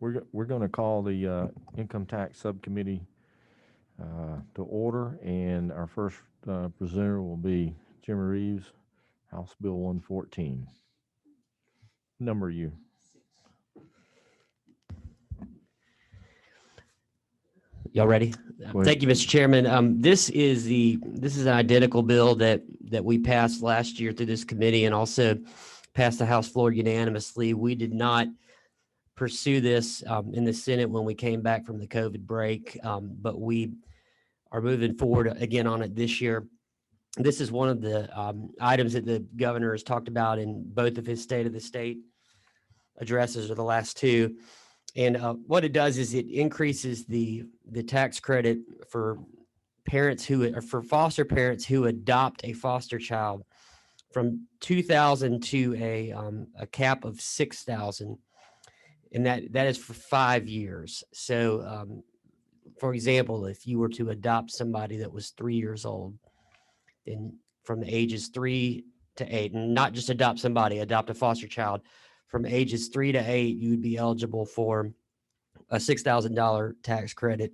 We're going to call the Income Tax Subcommittee to order, and our first presenter will be Jimmy Reeves, House Bill 114. Number you. Y'all ready? Thank you, Mr. Chairman. This is an identical bill that we passed last year through this committee and also passed the House floor unanimously. We did not pursue this in the Senate when we came back from the COVID break, but we are moving forward again on it this year. This is one of the items that the governor has talked about in both of his State of the State addresses, or the last two. And what it does is it increases the tax credit for for foster parents who adopt a foster child from $2,000 to a cap of $6,000, and that is for 5 years. So, for example, if you were to adopt somebody that was 3 years old, then from the ages 3 to 8, and not just adopt somebody, adopt a foster child from ages 3 to 8, you would be eligible for a $6,000 tax credit.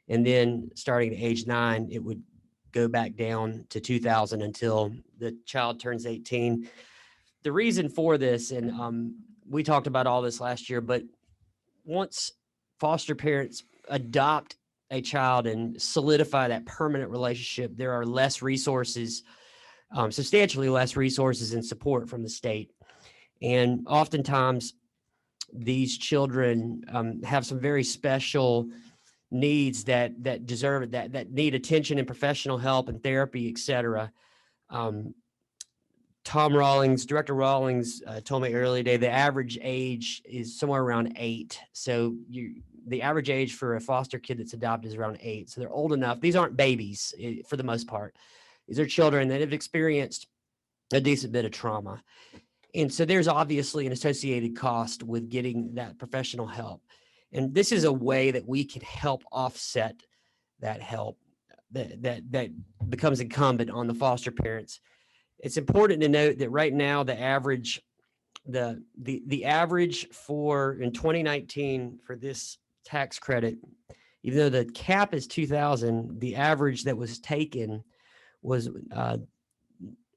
And then starting at age 9, it would go back down to $2,000 until the child turns 18. The reason for this, and we talked about all this last year, but once foster parents adopt a child and solidify that permanent relationship, there are less resources, substantially less resources and support from the state. And oftentimes these children have some very special needs that deserve it, that need attention and professional help and therapy, et cetera. Director Rawlings told me earlier today, the average age is somewhere around 8. So the average age for a foster kid that's adopted is around 8. So they're old enough. These aren't babies for the most part. These are children that have experienced a decent bit of trauma. And so there's obviously an associated cost with getting that professional help. And this is a way that we can help offset that help that becomes incumbent on the foster parents. It's important to note that right now the average for in 2019 for this tax credit, even though the cap is $2,000, the average that was taken was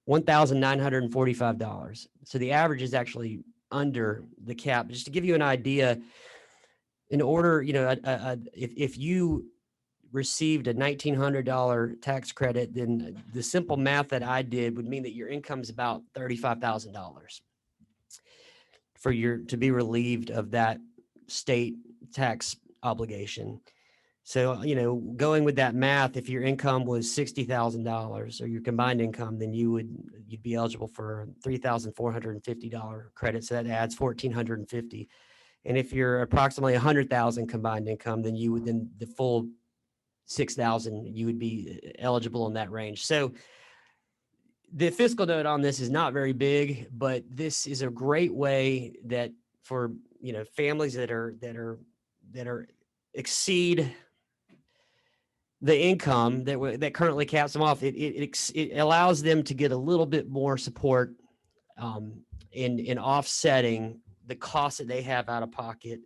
$1,945. So the average is actually under the cap. Just to give you an idea, in order, if you received a $1,900 tax credit, then the simple math that I did would mean that your income is about $35,000 to be relieved of that state tax obligation. So, going with that math, if your income was $60,000 or your combined income, then you'd be eligible for $3,450 credit. So that adds $1,450. And if you're approximately $100,000 combined income, then the full $6,000, you would be eligible in that range. So the fiscal note on this is not very big, but this is a great way that for families that exceed the income that currently caps them off, it allows them to get a little bit more support in offsetting the costs that they have out of pocket.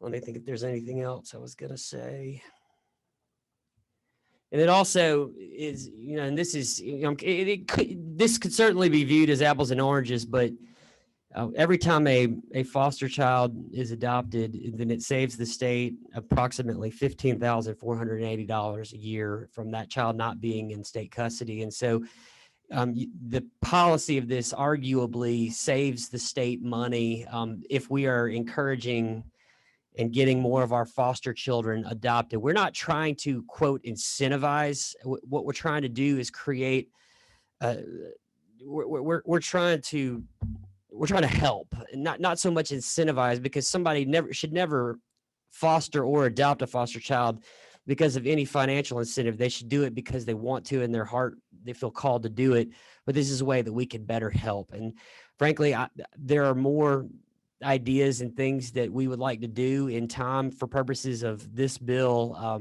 Let me think if there's anything else I was going to say. And it also is, and this is, this could certainly be viewed as apples and oranges, but every time a foster child is adopted, then it saves the state approximately $15,480 a year from that child not being in state custody. And so the policy of this arguably saves the state money if we are encouraging and getting more of our foster children adopted. We're not trying to, quote, incentivize. What we're trying to do is create, we're trying to help, not so much incentivize, because somebody should never foster or adopt a foster child because of any financial incentive. They should do it because they want to, in their heart, they feel called to do it. But this is a way that we can better help. And frankly, there are more ideas and things that we would like to do in time for purposes of this bill.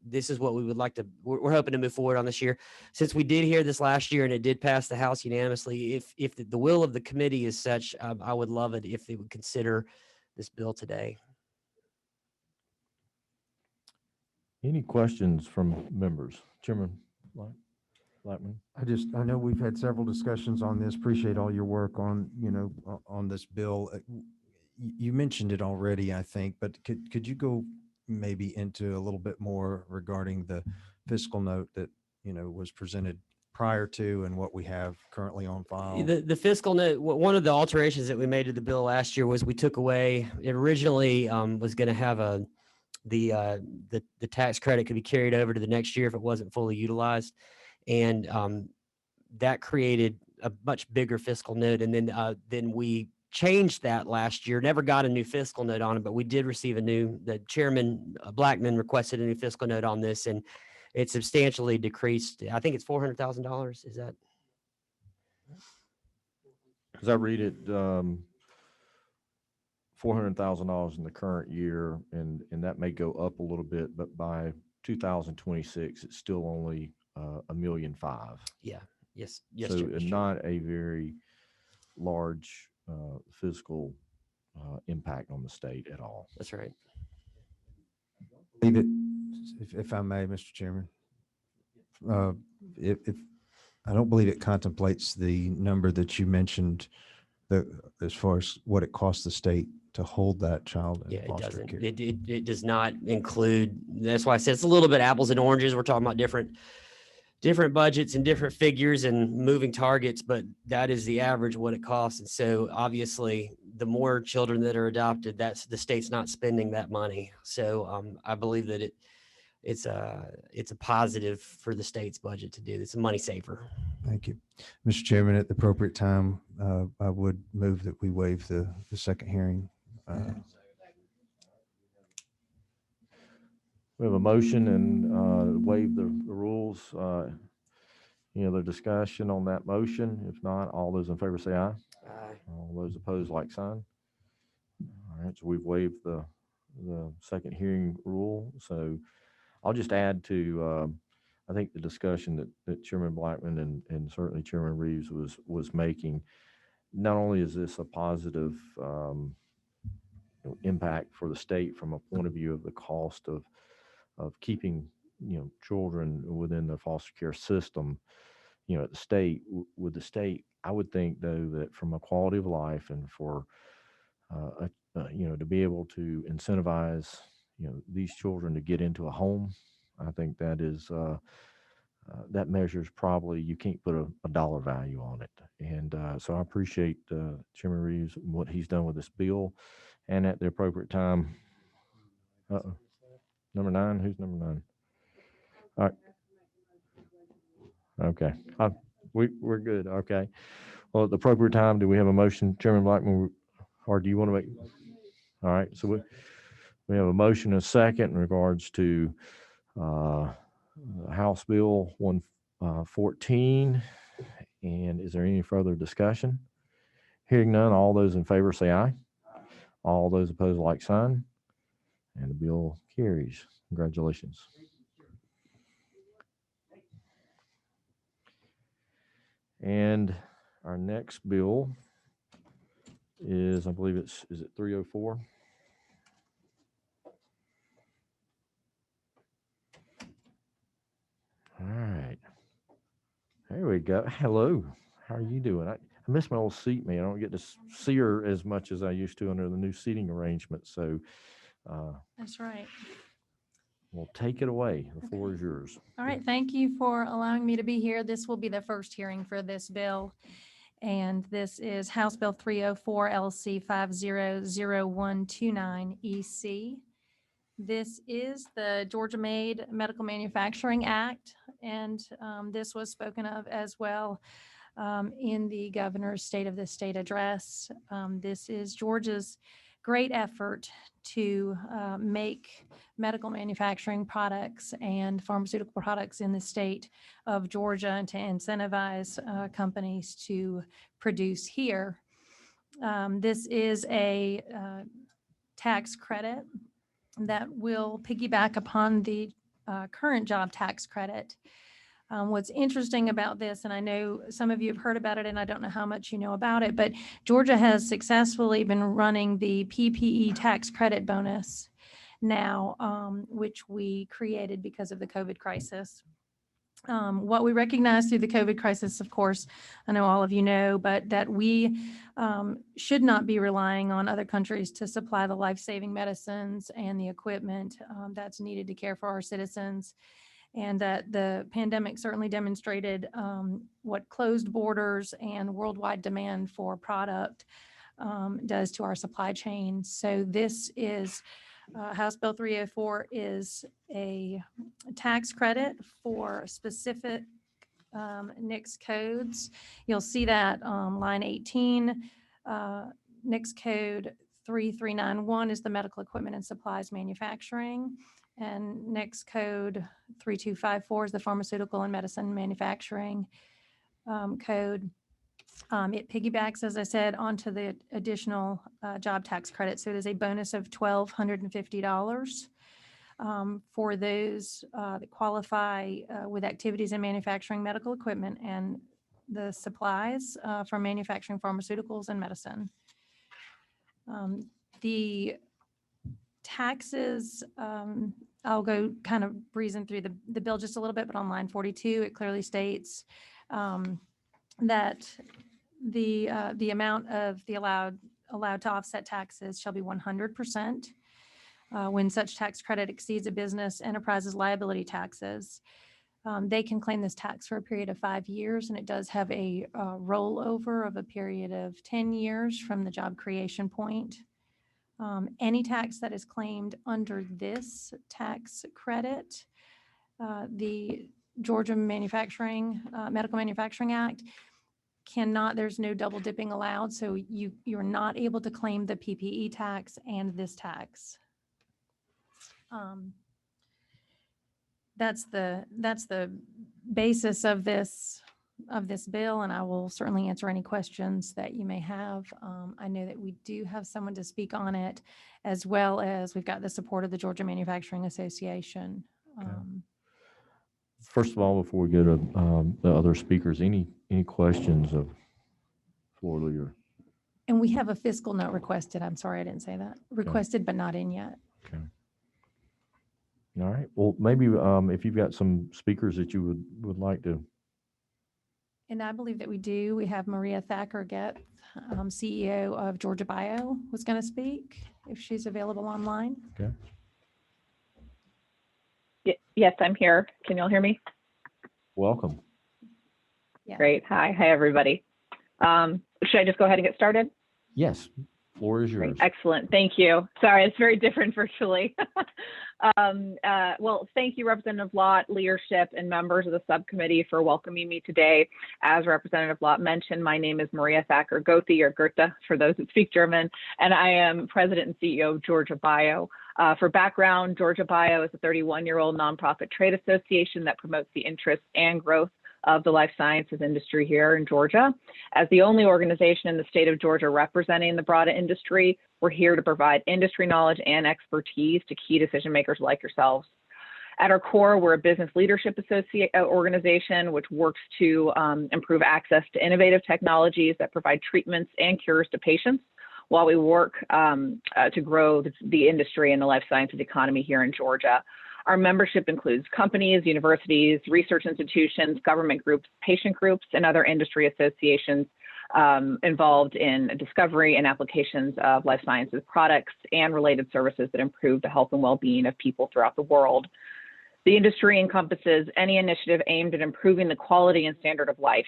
This is what we would like to, we're hoping to move forward on this year. Since we did hear this last year and it did pass the House unanimously, if the will of the committee is such, I would love it if they would consider this bill today. Any questions from members? Chairman Blackman? I know we've had several discussions on this. Appreciate all your work on, on this bill. You mentioned it already, I think, but could you go maybe into a little bit more regarding the fiscal note that, was presented prior to and what we have currently on file? The fiscal note, one of the alterations that we made to the bill last year was we took away, it originally was going to have the tax credit could be carried over to the next year if it wasn't fully utilized. And that created a much bigger fiscal note. And then we changed that last year, never got a new fiscal note on it, but we did receive the Chairman Blackman requested a new fiscal note on this, and it substantially decreased. I think it's $400,000. Is that? As I read it, $400,000 in the current year, and that may go up a little bit, but by 2026, it's still only $1.5 million. Yeah. Yes. So Chair, Mr. not a very large fiscal impact on the state at all. That's right. If I may, Mr. Chairman, if I don't believe it contemplates the number that you mentioned, as far as what it costs the state to hold that child in foster care. It does not include. That's why I said it's a little bit apples and oranges. We're talking about different budgets and different figures and moving targets, but that is the average what it costs. And so obviously the more children that are adopted, that's the state's not spending that money. So I believe that it's a positive for the state's budget to do. It's a money saver. Thank you. Mr. Chairman, at the appropriate time, I would move that we waive the second hearing. We have a motion and waive the rules. Any other discussion on that motion? If not, all those in favor say aye. Aye. All those opposed, like sign. All right, so we've waived the second hearing rule. So I'll just add to, I think the discussion that Chairman Blackman and certainly Chairman Reeves was making. Not only is this a positive impact for the state from a point of view of the cost of keeping children within the foster care system, at the state, with the state, I would think though that from a quality of life and for to be able to incentivize these children to get into a home, I think that is that measures probably, you can't put a dollar value on it. And so I appreciate Chairman Reeves and what he's done with this bill. And at the appropriate time, number 9, who's number 9? All right. Okay. We're good. Okay. Well, at the appropriate time, do we have a motion, Chairman Blackman, or do you want to make? All right. So we have a motion and a second in regards to House Bill 114. And is there any further discussion? Hearing none, all those in favor say aye. All those opposed, like sign. And the bill carries. Congratulations. And our next bill is, I believe is it 304? All right. There we go. Hello. How are you doing? I miss my old seat, man. I don't get to see her as much as I used to under the new seating arrangement. So that's right. We'll take it away. The floor is yours. All right. Thank you for allowing me to be here. This will be the first hearing for this bill. And this is House Bill 304 LC 500129 EC. This is the Georgia-made Medical Manufacturing Act. And this was spoken of as well in the governor's State of the State address. This is Georgia's great effort to make medical manufacturing products and pharmaceutical products in the state of Georgia and to incentivize companies to produce here. This is a tax credit that will piggyback upon the current job tax credit. What's interesting about this, and I know some of you have heard about it, and I don't know how much you know about it, but Georgia has successfully been running the PPE tax credit bonus now, which we created because of the COVID crisis. What we recognize through the COVID crisis, of course, I know all of you know, but that we should not be relying on other countries to supply the life-saving medicines and the equipment that's needed to care for our citizens. And that the pandemic certainly demonstrated what closed borders and worldwide demand for product does to our supply chain. So this is House Bill 304 is a tax credit for specific NICS codes. You'll see that line 18, NICS code 3391 is the medical equipment and supplies manufacturing. And NICS code 3254 is the pharmaceutical and medicine manufacturing code. It piggybacks, as I said, onto the additional job tax credit. So it is a bonus of $1,250 for those that qualify with activities in manufacturing medical equipment and the supplies for manufacturing pharmaceuticals and medicine. The taxes, I'll go kind of breezing through the bill just a little bit, but on line 42, it clearly states that the amount of the allowed to offset taxes shall be 100% when such tax credit exceeds a business enterprise's liability taxes. They can claim this tax for a period of 5 years, and it does have a rollover of a period of 10 years from the job creation point. Any tax that is claimed under this tax credit, the Georgia Medical Manufacturing Act cannot, there's no double dipping allowed. So you're not able to claim the PPE tax and this tax. That's the basis of this bill, and I will certainly answer any questions that you may have. I know that we do have someone to speak on it, as well as we've got the support of the Georgia Manufacturing Association. First of all, before we go to the other speakers, any questions of floor leader? And we have a fiscal note requested. I'm sorry, I didn't say that. Requested, but not in yet. Okay. All right. Well, maybe if you've got some speakers that you would like to. And I believe that we do. We have Maria Thacker-Getz, CEO of Georgia Bio, was going to speak if she's available online. Okay. Yes, I'm here. Can you all hear me? Welcome. Yeah. Great. Hi, everybody. Should I just go ahead and get started? Yes. Floor is yours. Great. Excellent. Thank you. Sorry, it's very different virtually. Well, thank you, Representative Lott, leadership, and members of the subcommittee for welcoming me today. As Representative Lott mentioned, my name is Maria Thacker-Getz, or Goethe for those that speak German, and I am President and CEO of Georgia Bio. For background, Georgia Bio is a 31-year-old nonprofit trade association that promotes the interests and growth of the life sciences industry here in Georgia. As the only organization in the state of Georgia representing the broader industry, we're here to provide industry knowledge and expertise to key decision makers like yourselves. At our core, we're a business leadership organization which works to improve access to innovative technologies that provide treatments and cures to patients while we work to grow the industry and the life sciences economy here in Georgia. Our membership includes companies, universities, research institutions, government groups, patient groups, and other industry associations involved in discovery and applications of life sciences products and related services that improve the health and well-being of people throughout the world. The industry encompasses any initiative aimed at improving the quality and standard of life.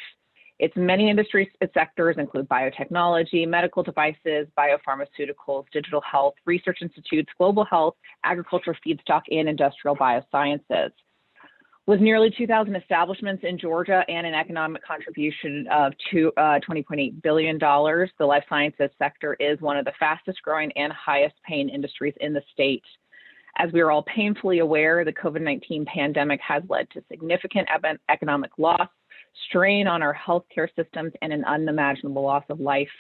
Its many industry sectors include biotechnology, medical devices, biopharmaceuticals, digital health, research institutes, global health, agriculture, feedstock, and industrial biosciences. With nearly 2,000 establishments in Georgia and an economic contribution of $20.8 billion, the life sciences sector is one of the fastest growing and highest paying industries in the state. As we are all painfully aware, the COVID-19 pandemic has led to significant economic loss, strain on our healthcare systems, and an unimaginable loss of life.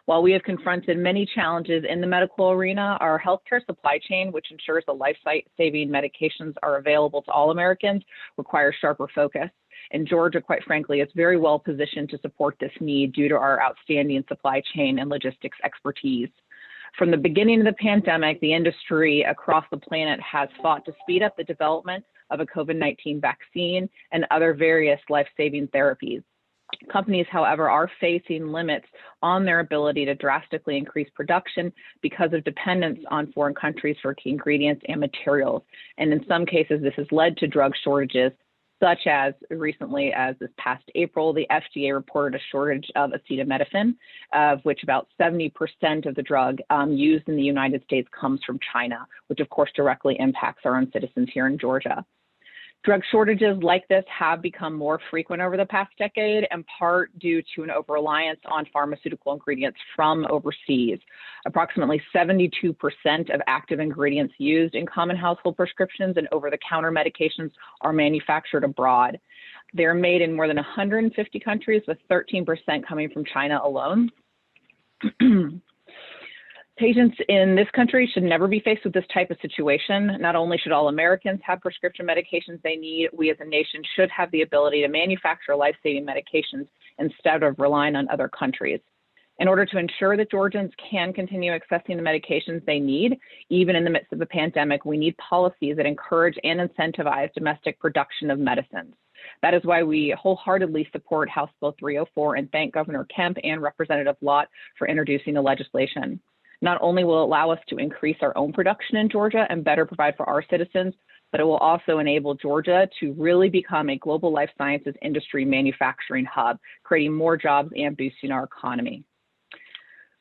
While we have confronted many challenges in the medical arena, our healthcare supply chain, which ensures that life-saving medications are available to all Americans, requires sharper focus. And Georgia, quite frankly, is very well positioned to support this need due to our outstanding supply chain and logistics expertise. From the beginning of the pandemic, the industry across the planet has fought to speed up the development of a COVID-19 vaccine and other various life-saving therapies. Companies, however, are facing limits on their ability to drastically increase production because of dependence on foreign countries for key ingredients and materials. And in some cases, this has led to drug shortages, such as recently as this past April, the FDA reported a shortage of acetaminophen, of which about 70% of the drug used in the United States comes from China, which of course directly impacts our own citizens here in Georgia. Drug shortages like this have become more frequent over the past decade, in part due to an over-reliance on pharmaceutical ingredients from overseas. Approximately 72% of active ingredients used in common household prescriptions and over-the-counter medications are manufactured abroad. They're made in more than 150 countries, with 13% coming from China alone. Patients in this country should never be faced with this type of situation. Not only should all Americans have prescription medications they need, we as a nation should have the ability to manufacture life-saving medications instead of relying on other countries. In order to ensure that Georgians can continue accessing the medications they need, even in the midst of a pandemic, we need policies that encourage and incentivize domestic production of medicines. That is why we wholeheartedly support House Bill 304 and thank Governor Kemp and Representative Lott for introducing the legislation. Not only will it allow us to increase our own production in Georgia and better provide for our citizens, but it will also enable Georgia to really become a global life sciences industry manufacturing hub, creating more jobs and boosting our economy.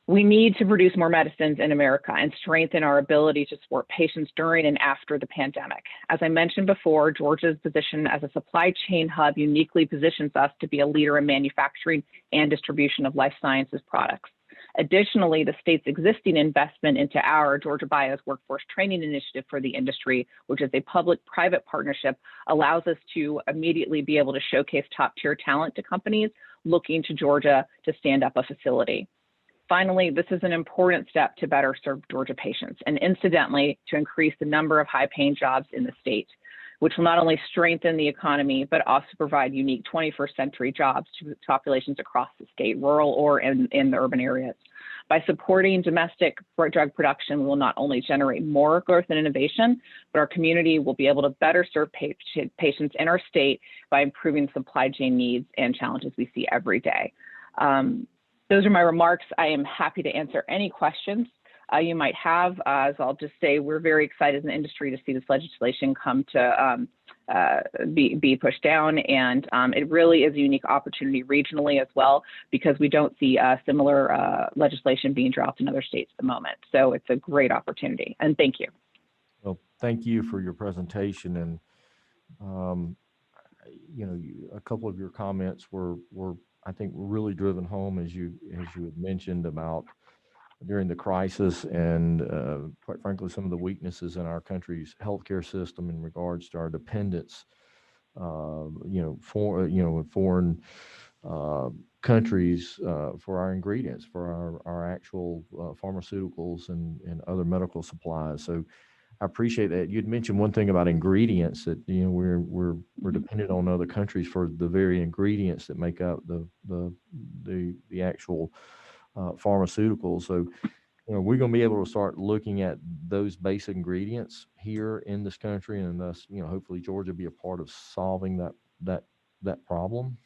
We need to produce more medicines in America and strengthen our ability to support patients during and after the pandemic. As I mentioned before, Georgia's position as a supply chain hub uniquely positions us to be a leader in manufacturing and distribution of life sciences products. Additionally, the state's existing investment into our Georgia Bio's workforce training initiative for the industry, which is a public-private partnership, allows us to immediately be able to showcase top-tier talent to companies looking to Georgia to stand up a facility. Finally, this is an important step to better serve Georgia patients and incidentally to increase the number of high-paying jobs in the state, which will not only strengthen the economy, but also provide unique 21st century jobs to populations across the state, rural or in the urban areas. By supporting domestic drug production, we will not only generate more growth and innovation, but our community will be able to better serve patients in our state by improving supply chain needs and challenges we see every day. Those are my remarks. I am happy to answer any questions you might have. As I'll just say, we're very excited in the industry to see this legislation come to be pushed down. And it really is a unique opportunity regionally as well, because we don't see similar legislation being dropped in other states at the moment. So it's a great opportunity. And thank you. Well, thank you for your presentation. And, a couple of your comments were I think really driven home, as you had mentioned, about during the crisis and quite frankly, some of the weaknesses in our country's healthcare system in regards to our dependence, foreign countries for our ingredients, for our actual pharmaceuticals and other medical supplies. So I appreciate that. You'd mentioned one thing about ingredients, that we're dependent on other countries for the very ingredients that make up the actual pharmaceuticals. So we're going to be able to start looking at those basic ingredients here in this country, and thus hopefully Georgia be a part of solving that problem.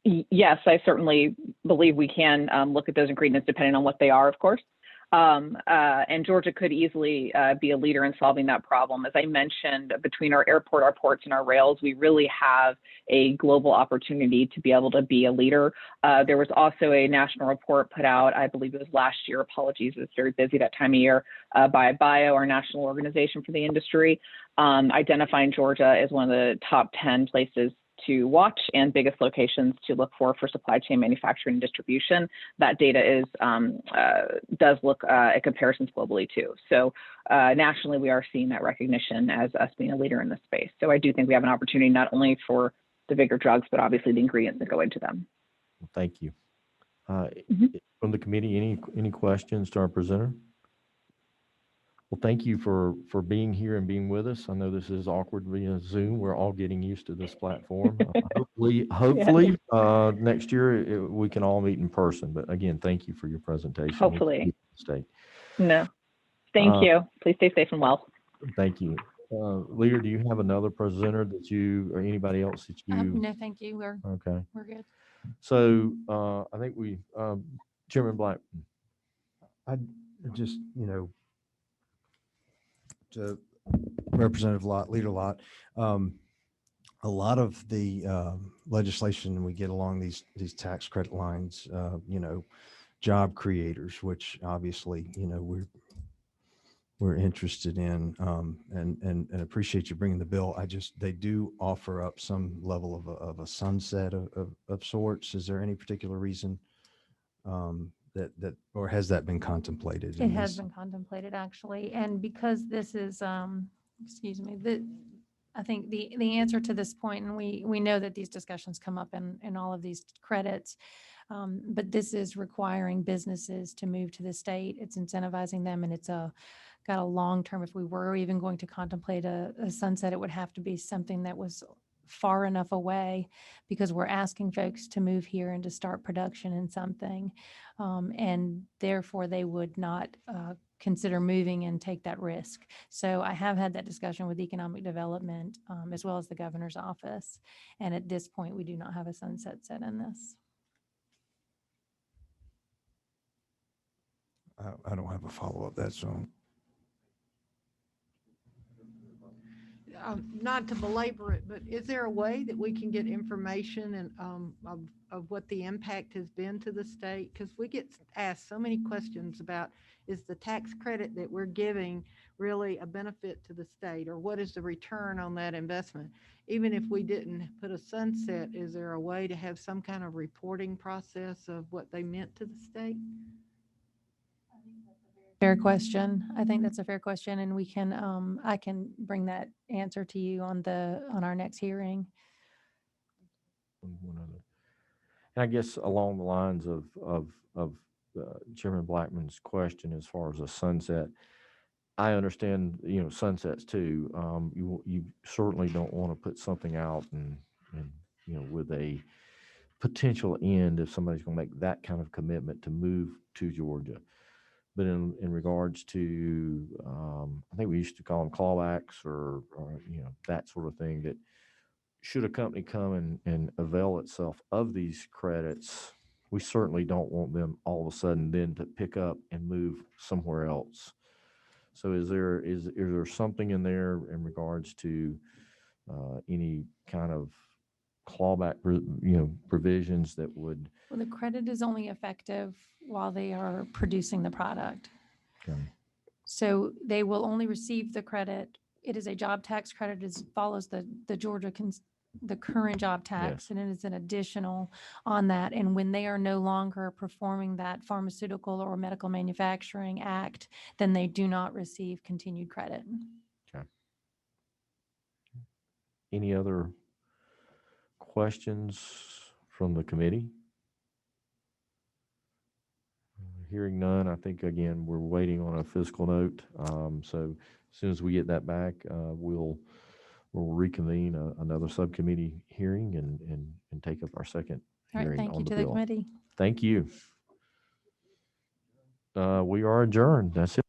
Yes, I certainly believe we can look at those ingredients depending on what they are, of course. And Georgia could easily be a leader in solving that problem. As I mentioned, between our airport, our ports, and our rails, we really have a global opportunity to be able to be a leader. There was also a national report put out, I believe it was last year, apologies, it was very busy that time of year, by BIO, our national organization for the industry, identifying Georgia as one of the top 10 places to watch and biggest locations to look for supply chain manufacturing and distribution. That data does look at comparisons globally too. So nationally, we are seeing that recognition as us being a leader in this space. So I do think we have an opportunity not only for the bigger drugs, but obviously the ingredients that go into them. Thank you. From the committee, any questions to our presenter? Well, thank you for being here and being with us. I know this is awkward via Zoom. We're all getting used to this platform. Hopefully, next year we can all meet in person. But again, thank you for your presentation. Hopefully. State. No, thank you. Please stay safe and well. Thank you. Leader, do you have another presenter that you or anybody else that you? No, thank you. We're good. So I think Chairman Black. I just, to Representative Leader Lott, a lot of the legislation we get along these tax credit lines, job creators, which obviously, we're interested in, and appreciate you bringing the bill. They do offer up some level of a sunset of sorts. Is there any particular reason that or has that been contemplated? It has been contemplated, actually. And because this is, excuse me, I think the answer to this point, and we know that these discussions come up in all of these credits, but this is requiring businesses to move to the state. It's incentivizing them, and it's got a long term. If we were even going to contemplate a sunset, it would have to be something that was far enough away, because we're asking folks to move here and to start production in something, and therefore they would not consider moving and take that risk. So I have had that discussion with economic development, as well as the governor's office, and at this point we do not have a sunset set in this. I don't have a follow-up. That's all. Not to belabor it, but is there a way that we can get information and of what the impact has been to the state? Because we get asked so many questions about, is the tax credit that we're giving really a benefit to the state, or what is the return on that investment? Even if we didn't put a sunset, is there a way to have some kind of reporting process of what they meant to the state? Fair question. I think that's a fair question, and we can, I can bring that answer to you on our next hearing. One other. And I guess along the lines of Chairman Blackman's question, as far as a sunset, I understand, sunsets too. You certainly don't want to put something out and with a potential end if somebody's going to make that kind of commitment to move to Georgia. But in regards to, I think we used to call them clawbacks or that sort of thing, that should a company come and avail itself of these credits, we certainly don't want them all of a sudden then to pick up and move somewhere else. So is there something in there in regards to any kind of clawback, provisions that would? Well, the credit is only effective while they are producing the product. Okay. So they will only receive the credit. It is a job tax credit. It follows the Georgia, the current job tax, Yes. and it is an additional on that. And when they are no longer performing that pharmaceutical or medical manufacturing act, then they do not receive continued credit. Okay. Any other questions from the committee? Hearing none, I think, again, we're waiting on a fiscal note. So as soon as we get that back, we'll reconvene another subcommittee hearing and take up our second All right, hearing thank on you the to the bill. committee. Thank you. We are adjourned. That's it.